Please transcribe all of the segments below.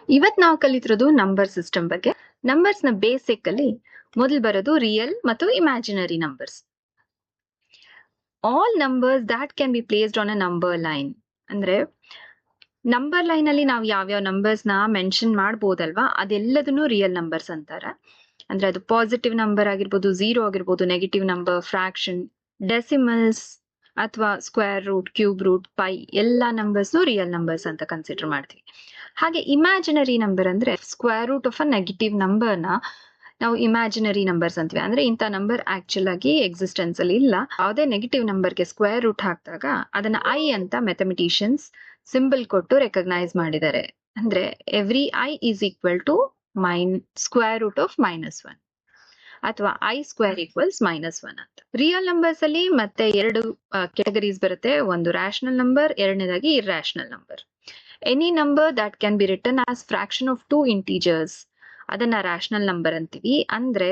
ಇವತ್ ನಾವು ಕಲಿತಿರೋದು ನಂಬರ್ ಸಿಸ್ಟಮ್ ಬಗ್ಗೆ. ನಂಬರ್ಸ್ ನ ಬೇಸಿಕ್ ಅಲ್ಲಿ ಮೊದಲು ಬರೋದು ರಿಯಲ್ ಮತ್ತು imaginary numbers. All numbers that can be placed on a number line. ಅಂದ್ರೆ ನಂಬರ್ ಲೈನ್ ಅಲ್ಲಿ ನಾವು ಯಾವ್ಯಾವ ನಂಬರ್ಸ್ ನ ಮೆನ್ಷನ್ ಮಾಡ್ಬೋದಲ್ವಾ, ಅದೆಲ್ಲದನ್ನು ರಿಯಲ್ ನಂಬರ್ಸ್ ಅಂತಾರೆ. ಅಂದ್ರೆ ಅದು ಪಾಸಿಟಿವ್ ನಂಬರ್ ಆಗಿರ್ಬೋದು, ಝೀರೋ ಆಗಿರ್ಬೋದು, ನೆಗೆಟಿವ್ ನಂಬರ್, ಫ್ರಾಕ್ಷನ್, ಡೆಸಿಮಲ್ಸ್ ಅಥವಾ square root, cube root, pi ಎಲ್ಲಾ ನಂಬರ್ಸ್ ರಿಯಲ್ ನಂಬರ್ಸ್ ಅಂತ ಕನ್ಸಿಡರ್ ಮಾಡ್ತೀವಿ. ಹಾಗೆ ಇಮ್ಯಾಜಿನರಿ ನಂಬರ್ ಅಂದ್ರೆ square root of a negative number ನ ನಾವು ಇಮ್ಯಾಜಿನರಿ ನಂಬರ್ಸ್ ಅಂತೀವಿ. ಅಂದ್ರೆ ಇಂಥ ನಂಬರ್ ಆಕ್ಚುಲ್ ಆಗಿ ಎಕ್ಸಿಸ್ಟೆನ್ಸ್ ಅಲ್ಲಿ ಇಲ್ಲ. ಯಾವುದೇ ನೆಗೆಟಿವ್ ನಂಬರ್ಗೆ ಸ್ಕ್ವೇರ್ ರೂಟ್ ಹಾಕಿದಾಗ ಅದನ್ನ ಐ ಅಂತ ಮ್ಯಾಥಮೆಟಿಷಿಯನ್ಸ್ ಸಿಂಬಲ್ ಕೊಟ್ಟು ರೆಕಗ್ನೈಸ್ ಮಾಡಿದ್ದಾರೆ. ಅಂದ್ರೆ every i is equal to square root of -1 ಅಥವಾ ಐ ಸ್ಕ್ವೇರ್ ಈಕ್ವಲ್ಸ್ -1 ಅಂತ. ರಿಯಲ್ ನಂಬರ್ಸ್ ಅಲ್ಲಿ ಮತ್ತೆ ಎರಡು ಕೆಟಗರೀಸ್ ಬರುತ್ತೆ. ಒಂದು ರ್ಯಾಷನಲ್ ನಂಬರ್, ಎರಡನೇದಾಗಿ irrational number. Any number that can be written as fraction of 2 integers ಅದನ್ನ ರ್ಯಾಷನಲ್ ನಂಬರ್ ಅಂತೀವಿ. ಅಂದ್ರೆ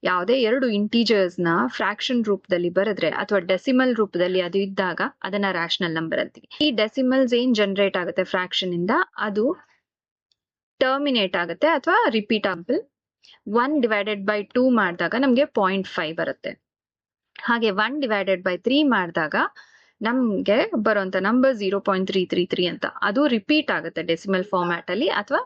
ಯಾವುದೇ ಎರಡು ಇಂಟೀಜರ್ಸ್ ನ ಫ್ರಾಕ್ಷನ್ ರೂಪದಲ್ಲಿ ಬರೆದ್ರೆ ಅಥವಾ ಡೆಸಿಮಲ್ ರೂಪದಲ್ಲಿ ಅದು ಇದ್ದಾಗ ಅದನ್ನ ರ್ಯಾಷನಲ್ ನಂಬರ್ ಅಂತೀವಿ. ಈ ಡೆಸಿಮಲ್ಸ್ ಏನ್ ಜನರೇಟ್ ಆಗುತ್ತೆ ಫ್ರಾಕ್ಷನ್ ಇಂದ ಅದು ಟರ್ಮಿನೇಟ್ ಆಗುತ್ತೆ ಅಥವಾ ರಿಪೀಟ್ ಆಗುತ್ತೆ. 1/2 ಮಾಡಿದಾಗ ನಮ್ಗೆ 0.5 ಬರುತ್ತೆ. ಹಾಗೆ 1/3 ಮಾಡಿದಾಗ ನಮ್ಗೆ ಬರುವಂತ ನಂಬರ್ 0.333 ಅಂತ. ಅದು ರಿಪೀಟ್ ಆಗುತ್ತೆ ಡೆಸಿಮಲ್ ಫಾರ್ಮ್ಯಾಟ್ ಅಲ್ಲಿ ಅಥವಾ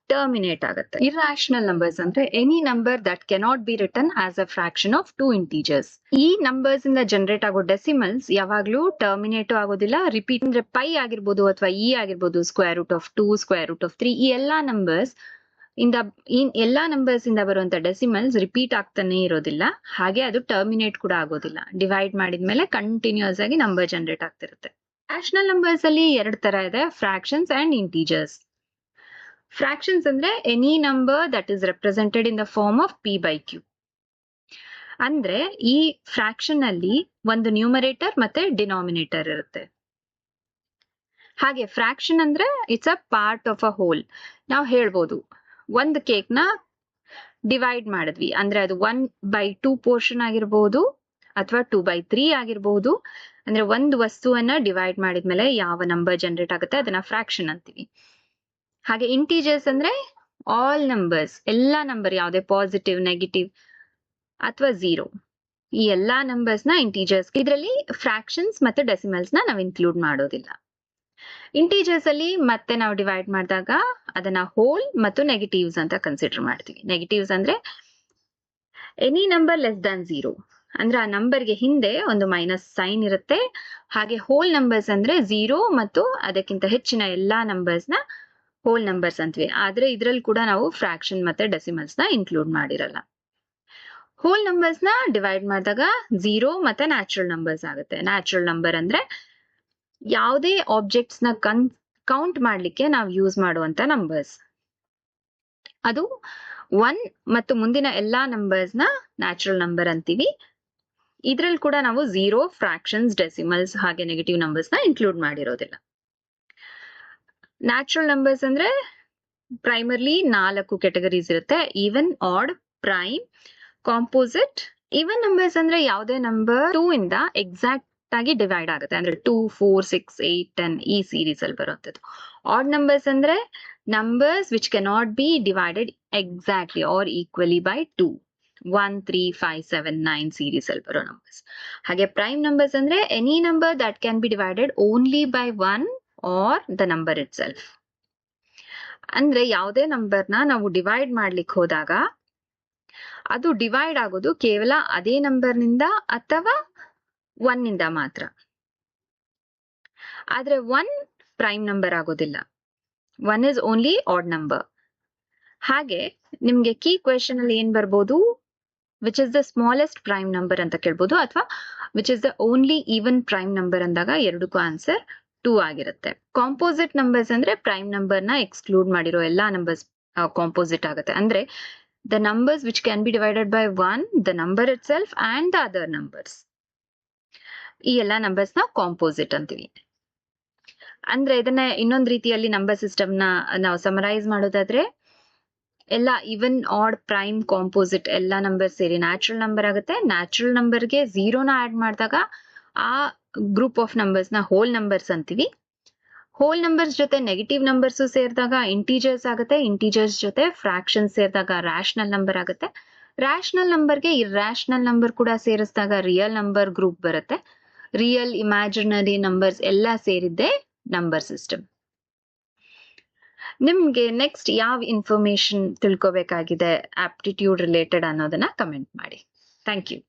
ಟರ್ಮಿನೇಟ್ ಆಗುತ್ತೆ. ಇರ್ರಾಷನಲ್ ನಂಬರ್ಸ್ ಅಂದ್ರೆ any number that cannot be written as a fraction of 2 integers. ಈ ನಂಬರ್ಸ್ ಇಂದ ಜನರೇಟ್ ಆಗೋ ಡೆಸಿಮಲ್ಸ್ ಯಾವಾಗ್ಲೂ ಟರ್ಮಿನೇಟ್ ಆಗೋದಿಲ್ಲ, ರಿಪೀಟ್. ಅಂದ್ರೆ ಪೈ ಆಗಿರ್ಬೋದು ಅಥವಾ ಇ ಆಗಿರ್ಬೋದು, square root of 2, square root of 3, ಈ ಎಲ್ಲಾ ನಂಬರ್ಸ್ ಇಂದ ಬರುವಂತ ಡೆಸಿಮಲ್ಸ್ ರಿಪೀಟ್ ಆಗ್ತಾನೆ ಇರೋದಿಲ್ಲ. ಹಾಗೆ ಅದು ಟರ್ಮಿನೇಟ್ ಕೂಡ ಆಗೋದಿಲ್ಲ. ಡಿವೈಡ್ ಮಾಡಿದ್ಮೇಲೆ ಕಂಟಿನ್ಯೂಸ್ ಆಗಿ ನಂಬರ್ ಜನರೇಟ್ ಆಗ್ತಿರುತ್ತೆ. ರ್ಯಾಷನಲ್ ನಂಬರ್ಸ್ ಅಲ್ಲಿ ಎರಡು ತರ ಇದೆ, ಫ್ರಾಕ್ಷನ್ಸ್ ಅಂಡ್ ಇಂಟೀಜರ್ಸ್. ಫ್ರಾಕ್ಷನ್ಸ್ ಅಂದ್ರೆ any number that is represented in the form of p/q. ಅಂದ್ರೆ ಈ ಫ್ರಾಕ್ಷನ್ ಅಲ್ಲಿ ಒಂದು ನ್ಯೂಮರೇಟರ್ ಮತ್ತೆ ಡಿನಾಮಿನೇಟರ್ ಇರುತ್ತೆ. ಹಾಗೆ ಫ್ರಾಕ್ಷನ್ ಅಂದ್ರೆ it's a part of a hole. ನಾವು ಹೇಳ್ಬೋದು ಒಂದು ಕೇಕ್ ನ ಡಿವೈಡ್ ಮಾಡಿದ್ವಿ ಅಂದ್ರೆ ಅದು 1/2 ಪೋರ್ಷನ್ ಆಗಿರ್ಬೋದು ಅಥವಾ 2/3 ಆಗಿರ್ಬೋದು. ಅಂದ್ರೆ ಒಂದು ವಸ್ತುವನ್ನ ಡಿವೈಡ್ ಮಾಡಿದ್ಮೇಲೆ ಯಾವ ನಂಬರ್ ಜನರೇಟ್ ಆಗುತ್ತೆ ಅದನ್ನ ಫ್ರಾಕ್ಷನ್ ಅಂತೀವಿ. ಹಾಗೆ ಇಂಟೀಜರ್ಸ್ ಅಂದ್ರೆ ಆಲ್ ನಂಬರ್ಸ್, ಎಲ್ಲಾ ನಂಬರ್, ಯಾವುದೇ ಪಾಸಿಟಿವ್, ನೆಗೆಟಿವ್ ಅಥವಾ ಝೀರೋ, ಈ ಎಲ್ಲಾ ನಂಬರ್ಸ್ ನ ಇಂಟೀಜರ್ಸ್. ಇದರಲ್ಲಿ ಫ್ರಾಕ್ಷನ್ಸ್ ಮತ್ತೆ ಡೆಸಿಮಲ್ಸ್ ನ ನಾವು ಇನ್ಕ್ಲೂಡ್ ಮಾಡೋದಿಲ್ಲ. ಇಂಟೀಜರ್ಸ್ ಅಲ್ಲಿ ಮತ್ತೆ ನಾವು ಡಿವೈಡ್ ಮಾಡಿದಾಗ ಅದನ್ನ ಹೋಲ್ ಮತ್ತು ನೆಗೆಟಿವ್ಸ್ ಅಂತ ಕನ್ಸಿಡರ್ ಮಾಡ್ತೀವಿ. ನೆಗೆಟಿವ್ಸ್ ಅಂದ್ರೆ ಎನಿ ನಂಬರ್ ಲೆಸ್ ದಾನ್ 0, ಅಂದ್ರೆ ಆ ನಂಬರ್ಗೆ ಹಿಂದೆ ಒಂದು ಮೈನಸ್ ಸೈನ್ ಇರುತ್ತೆ. ಹಾಗೆ ಹೋಲ್ ನಂಬರ್ಸ್ ಅಂದ್ರೆ 0 ಮತ್ತು ಅದಕ್ಕಿಂತ ಹೆಚ್ಚಿನ ಎಲ್ಲಾ ನಂಬರ್ಸ್ ನ ಹೋಲ್ ನಂಬರ್ಸ್ ಅಂತೀವಿ. ಆದ್ರೆ ಇದ್ರಲ್ಲಿ ಕೂಡ ನಾವು ಫ್ರಾಕ್ಷನ್ ಮತ್ತೆ ಡೆಸಿಮಲ್ಸ್ ನ ಇನ್ಕ್ಲೂಡ್ ಮಾಡಿರಲ್ಲ. ಹೋಲ್ ನಂಬರ್ಸ್ ನ ಡಿವೈಡ್ ಮಾಡಿದಾಗ 0 ಮತ್ತೆ ನ್ಯಾಚುರಲ್ ನಂಬರ್ಸ್ ಆಗುತ್ತೆ. ನ್ಯಾಚುರಲ್ ನಂಬರ್ ಅಂದ್ರೆ ಯಾವುದೇ ಆಬ್ಜೆಕ್ಟ್ಸ್ ನ ಕೌಂಟ್ ಮಾಡ್ಲಿಕ್ಕೆ ನಾವು ಯೂಸ್ ಮಾಡುವಂತ ನಂಬರ್ಸ್. ಅದು 1 ಮತ್ತು ಮುಂದಿನ ಎಲ್ಲಾ ನಂಬರ್ಸ್ ನ ನ್ಯಾಚುರಲ್ ನಂಬರ್ ಅಂತೀವಿ. ಇದ್ರಲ್ಲಿ ಕೂಡ ನಾವು 0, ಫ್ರಾಕ್ಷನ್ಸ್, ಡೆಸಿಮಲ್ಸ್ ಹಾಗೆ ನೆಗೆಟಿವ್ ನಂಬರ್ಸ್ ನ ಇನ್ಕ್ಲೂಡ್ ಮಾಡಿರೋದಿಲ್ಲ. ನ್ಯಾಚುರಲ್ ನಂಬರ್ಸ್ ಅಂದ್ರೆ ಪ್ರೈಮರ್ಲಿ 4 ಕೆಟಗರೀಸ್ ಇರುತ್ತೆ: even, odd, prime, composite. Even numbers ಅಂದ್ರೆ ಯಾವುದೇ ನಂಬರ್ 2 ಇಂದ ಎಕ್ಸಾಕ್ಟ್ ಆಗಿ ಡಿವೈಡ್ ಆಗುತ್ತೆ. ಅಂದ್ರೆ 2, 4, 6, 8, 10 ಈ ಸೀರೀಸ್ ಅಲ್ಲಿ ಬರುವಂತದ್ದು. ಆಡ್ ನಂಬರ್ಸ್ ಅಂದ್ರೆ numbers which cannot be divided exactly are equally by 2, 1, 3, 5, 7, 9 series ಅಲ್ಲಿ ಬರೋ ನಂಬರ್ಸ್. ಹಾಗೆ ಪ್ರೈಮ್ ನಂಬರ್ಸ್ ಅಂದ್ರೆ any number that can be divided only by 1 are the number it self. ಅಂದ್ರೆ ಯಾವುದೇ ನಂಬರ್ನ ನಾವು ಡಿವೈಡ್ ಮಾಡ್ಲಿಕ್ಕೆ ಹೋದಾಗ ಅದು ಡಿವೈಡ್ ಆಗೋದು ಕೇವಲ ಅದೇ ನಂಬರ್ನಿಂದ ಅಥವಾ 1 ನಿಂದ ಮಾತ್ರ. ಆದ್ರೆ 1 ಪ್ರೈಮ್ ನಂಬರ್ ಆಗೋದಿಲ್ಲ. 1 ಇಸ್ ಓನ್ಲಿ ಆಡ್ ನಂಬರ್. ಹಾಗೆ ನಿಮ್ಗೆ ಕೀ ಕ್ವೆಶನ್ ಅಲ್ಲಿ ಏನ್ ಬರ್ಬೋದು, which is the smallest prime number ಅಂತ ಕೇಳ್ಬೋದು, ಅಥವಾ which is the only even prime number ಅಂದಾಗ ಎರಡಕ್ಕೂ ಆನ್ಸರ್ 2 ಆಗಿರುತ್ತೆ. ಕಾಂಪೋಸಿಟ್ ನಂಬರ್ಸ್ ಅಂದ್ರೆ ಪ್ರೈಮ್ ನಂಬರ್ ನ ಎಕ್ಸ್ಕ್ಲೂಡ್ ಮಾಡಿರೋ ಎಲ್ಲಾ ನಂಬರ್ಸ್ ಕಾಂಪೋಸಿಟ್ ಆಗುತ್ತೆ. ಅಂದ್ರೆ the numbers which can be divided by 1, the number it self and the other numbers. ಈ ಎಲ್ಲಾ ನಂಬರ್ಸ್ ನ ಕಾಂಪೋಸಿಟ್ ಅಂತೀವಿ. ಅಂದ್ರೆ ಇದನ್ನ ಇನ್ನೊಂದು ರೀತಿಯಲ್ಲಿ ನಂಬರ್ ಸಿಸ್ಟಮ್ ನ ನಾವು ಸಮರೈಸ್ ಮಾಡೋದಾದ್ರೆ ಎಲ್ಲ ಈವನ್, ಆಡ್, ಪ್ರೈಮ್, ಕಾಂಪೋಸಿಟ್ ಎಲ್ಲಾ ನಂಬರ್ ಸೇರಿ ನ್ಯಾಚುರಲ್ ನಂಬರ್ ಆಗುತ್ತೆ. ನ್ಯಾಚುರಲ್ ನಂಬರ್ಗೆ 0ನ ಆಡ್ ಮಾಡಿದಾಗ ಆ ಗ್ರೂಪ್ ಆಫ್ ನಂಬರ್ಸ್ ನ ಹೋಲ್ ನಂಬರ್ಸ್ ಅಂತೀವಿ. ಹೋಲ್ ನಂಬರ್ಸ್ ಜೊತೆ ನೆಗೆಟಿವ್ ನಂಬರ್ಸ್ ಸೇರಿದಾಗ ಇಂಟೀಜರ್ಸ್ ಆಗುತ್ತೆ, ಇಂಟೀಜರ್ಸ್ ಜೊತೆ ಫ್ರಾಕ್ಷನ್ಸ್ ಸೇರಿದಾಗ ರ್ಯಾಷನಲ್ ನಂಬರ್ ಆಗುತ್ತೆ, ರ್ಯಾಷನಲ್ ನಂಬರ್ಗೆ ಇರ್ಯಾಷನಲ್ ನಂಬರ್ ಕೂಡ ಸೇರಿಸಿದಾಗ ರಿಯಲ್ ನಂಬರ್ ಗ್ರೂಪ್ ಬರುತ್ತೆ. ರಿಯಲ್, ಇಮ್ಯಾಜಿನರಿ ನಂಬರ್ಸ್ ಎಲ್ಲ ಸೇರಿದ್ದೆ ನಂಬರ್ ಸಿಸ್ಟಮ್. ನಿಮ್ಗೆ ನೆಕ್ಸ್ಟ್ ಯಾವ ಇನ್ಫಾರ್ಮೇಶನ್ ತಿಳ್ಕೊಬೇಕಾಗಿದೆ ಆಪ್ಟಿಟ್ಯೂಡ್ ರಿಲೇಟೆಡ್ ಅನ್ನೋದನ್ನ ಕಮೆಂಟ್ ಮಾಡಿ. Thank you.